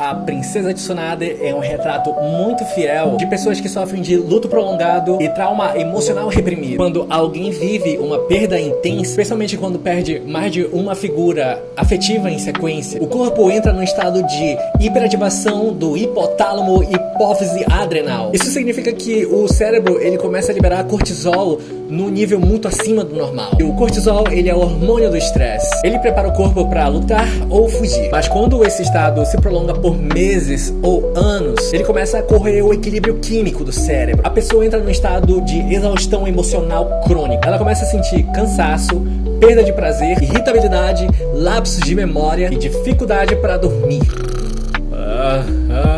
A Princesa Tsunade é um retrato muito fiel de pessoas que sofrem de luto prolongado e trauma emocional reprimido. Quando alguém vive uma perda intensa, especialmente quando perde mais de uma figura afetiva em sequência, o corpo entra num estado de hiperativação do hipotálamo e hipófise adrenal. Isso significa que o cérebro ele começa a liberar cortisol num nível muito acima do normal. E o cortisol ele é o hormônio do estresse. Ele prepara o corpo para lutar ou fugir. Mas quando esse estado se prolonga por meses ou anos, ele começa a corroer o equilíbrio químico do cérebro. A pessoa entra num estado de exaustão emocional crônica. Ela começa a sentir cansaço, perda de prazer, irritabilidade, lapsos de memória e dificuldade para dormir.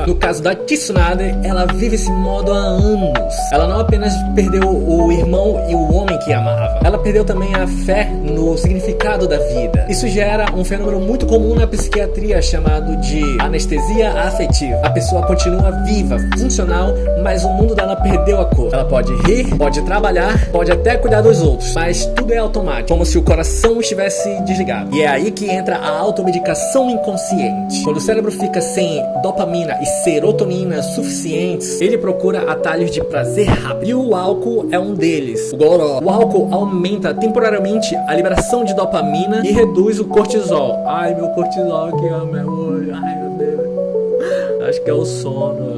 No caso da Tsunade, ela vive esse modo há anos. Ela não apenas perdeu o irmão e o homem que amava, ela perdeu também a fé no significado da vida. Isso gera um fenômeno muito comum na psiquiatria chamado de anestesia afetiva. A pessoa continua viva, funcional, mas o mundo dela perdeu a cor. Ela pode rir, pode trabalhar, pode até cuidar dos outros, mas tudo é automático, como se o coração estivesse desligado. E é aí que entra a automedicação inconsciente. Quando o cérebro fica sem dopamina e serotonina suficientes, ele procura atalhos de prazer rápido. E o álcool é um deles. O goró. O álcool aumenta temporariamente a liberação de dopamina e reduz o cortisol. Ai, meu cortisol aqui, ó, meu olho. Ai, meu Deus. Acho que é o sono.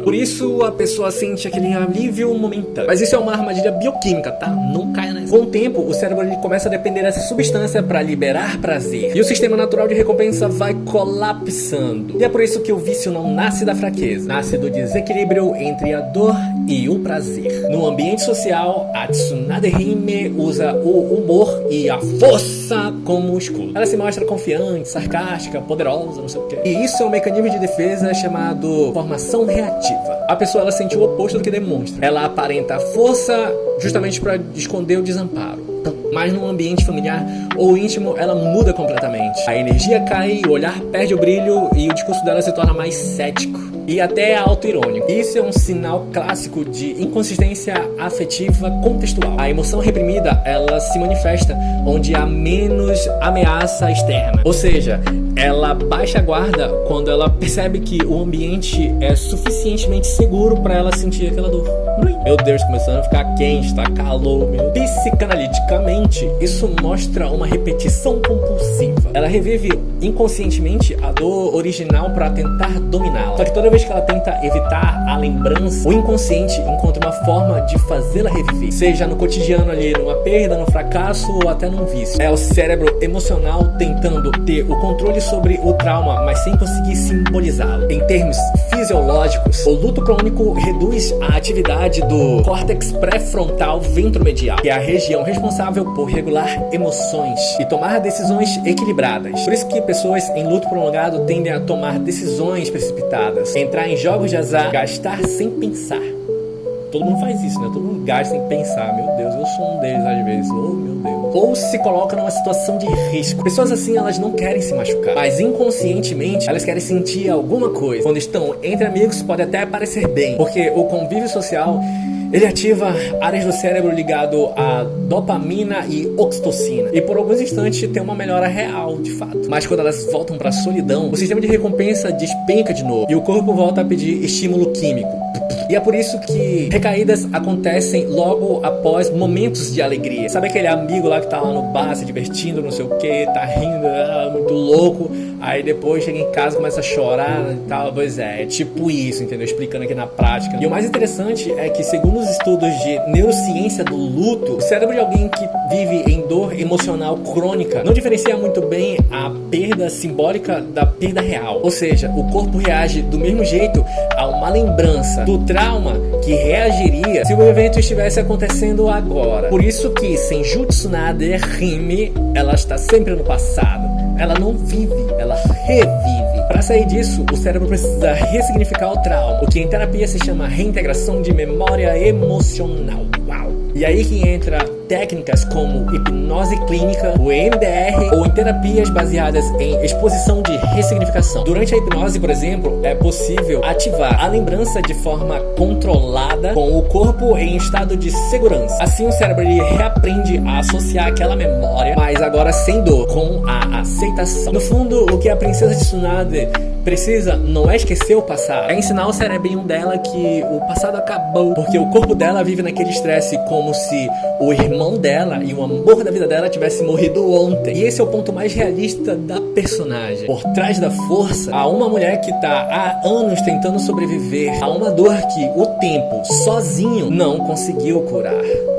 Por isso a pessoa sente aquele alívio momentâneo. Mas isso é uma armadilha bioquímica, tá? Não caia nessa. Com o tempo, o cérebro ele começa a depender dessa substância para liberar prazer. E o sistema natural de recompensa vai colapsando. E é por isso que o vício não nasce da fraqueza. Nasce do desequilíbrio entre a dor e o prazer. No ambiente social, a Tsunade Hime usa o humor e a força como escudo. Ela se mostra confiante, sarcástica, poderosa, não sei o quê. E isso é um mecanismo de defesa chamado formação reativa. A pessoa ela sente o oposto do que demonstra. Ela aparenta força justamente para esconder o desamparo. Mas num ambiente familiar ou íntimo, ela muda completamente. A energia cai, o olhar perde o brilho e o discurso dela se torna mais cético e até auto-irônico. Isso é um sinal clássico de inconsistência afetiva contextual. A emoção reprimida, ela se manifesta onde há menos ameaça externa. Ou seja, ela baixa a guarda quando ela percebe que o ambiente é suficientemente seguro para ela sentir aquela dor. Meu Deus, começando a ficar quente, tá calor, meu. Psicanaliticamente, isso mostra uma repetição compulsiva. Ela revive inconscientemente a dor original para tentar dominá-la. Só que toda vez que ela tenta evitar a lembrança, o inconsciente encontra uma forma de fazê-la reviver. Seja no cotidiano ali, numa perda, no fracasso ou até num vício. É o cérebro emocional tentando ter o controle sobre o trauma, mas sem conseguir simbolizá-lo. Em termos fisiológicos, o luto crônico reduz a atividade do córtex pré-frontal ventromedial, que é a região responsável por regular emoções e tomar decisões equilibradas. Por isso que pessoas em luto prolongado tendem a tomar decisões precipitadas, entrar em jogos de azar, gastar sem pensar. Todo mundo faz isso, né? Todo mundo gasta sem pensar. Meu Deus, eu sou um deles às vezes. Oh, meu Deus. Ou se coloca numa situação de risco. Pessoas assim, elas não querem se machucar, mas inconscientemente, elas querem sentir alguma coisa. Quando estão entre amigos, pode até parecer bem, porque o convívio social, ele ativa áreas do cérebro ligado a dopamina e oxitocina. E por alguns instantes tem uma melhora real, de fato. Mas quando elas voltam para a solidão, o sistema de recompensa despenca de novo. E o corpo volta a pedir estímulo químico. E é por isso que recaídas acontecem logo após momentos de alegria. Sabe aquele amigo lá que tá lá no bar se divertindo, não sei o que, tá rindo, muito louco. Aí depois chega em casa, começa a chorar e tal. Pois é tipo isso, entendeu? Explicando aqui na prática. E o mais interessante é que, segundo os estudos de neurociência do luto, o cérebro de alguém que vive em dor emocional crônica não diferencia muito bem a perda simbólica da perda real. Ou seja, o corpo reage do mesmo jeito a uma lembrança do trauma que reagiria se o evento estivesse acontecendo agora. Por isso que Senju Tsunade Hime, ela está sempre no passado. Ela não vive, ela revive. Para sair disso, o cérebro precisa ressignificar o trauma, o que em terapia se chama reintegração de memória emocional. Uau! E aí que entra técnicas como hipnose clínica, o EMDR, ou em terapias baseadas em exposição de ressignificação. Durante a hipnose, por exemplo, é possível ativar a lembrança de forma controlada, com o corpo em estado de segurança. Assim o cérebro ele reaprende a associar aquela memória, mas agora sem dor, com a aceitação. No fundo, o que a Princesa Tsunade precisa não é esquecer o passado, é ensinar o cerebrinho dela que o passado acabou, porque o corpo dela vive naquele estresse como se o irmão dela e o amor da vida dela tivesse morrido ontem. E esse é o ponto mais realista da personagem. Por trás da força, há uma mulher que tá há anos tentando sobreviver a uma dor que o tempo sozinho não conseguiu curar.